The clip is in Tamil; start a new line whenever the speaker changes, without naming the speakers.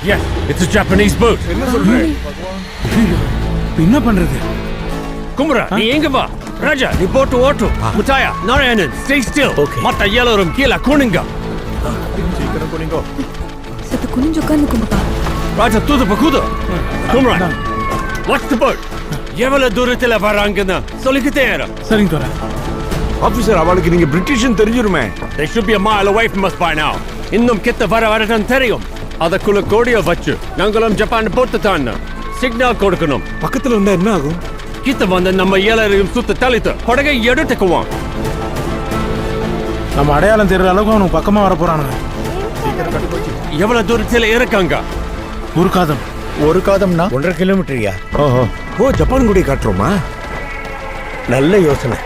Yes, it's a Japanese boat.
என்ன சொல்ற?
என்ன பண்றது?
குமரா, நீ எங்க வா? ராஜா, நீ போட்டு ஓட்டு. முத்தாயா, நாராயணன், stay still. மத்த எல்லாரும் கீழே குனிங்க.
சீக்கிரம் குனிங்கோ.
சத்து குனிஞ்சு உட்காந்துக்குங்கப்பா.
ராஜா, தூது குது. குமரா, watch the boat. எவ்வளவு தூரத்துல வராங்கன்னு சொல்லிக்கிட்டே இரு.
சரிங்க தோற.
ஆபீசர், அவளுக்கு நீங்க பிரிட்டிஷ்னு தெரிஞ்சிருமே.
They should be a mile away from us by now. இன்னும் கிட்ட வரதான் தெரியும். அதற்குள்ள கோடிய வச்சு நாங்களும் ஜப்பான் போட்டு தான் சிக்னல் கொடுக்கணும்.
பக்கத்துல வந்தா என்ன ஆகும்?
கிட்ட வந்து நம்ம எல்லாரையும் சுத்த தள்ளிட்டு படகை எடுத்துக்குவோம்.
நம்ம அடையாளம் தெரியற அளவுக்கு அவனுக்கு பக்கமா வர போறானுங்க.
எவ்வளவு தூரத்துல இருக்காங்க?
ஒரு காதம்னா
1.5 கிலோமீட்டரியா?
ஓ ஜப்பான் கூட காட்டுறோமா?
நல்ல யோசனை.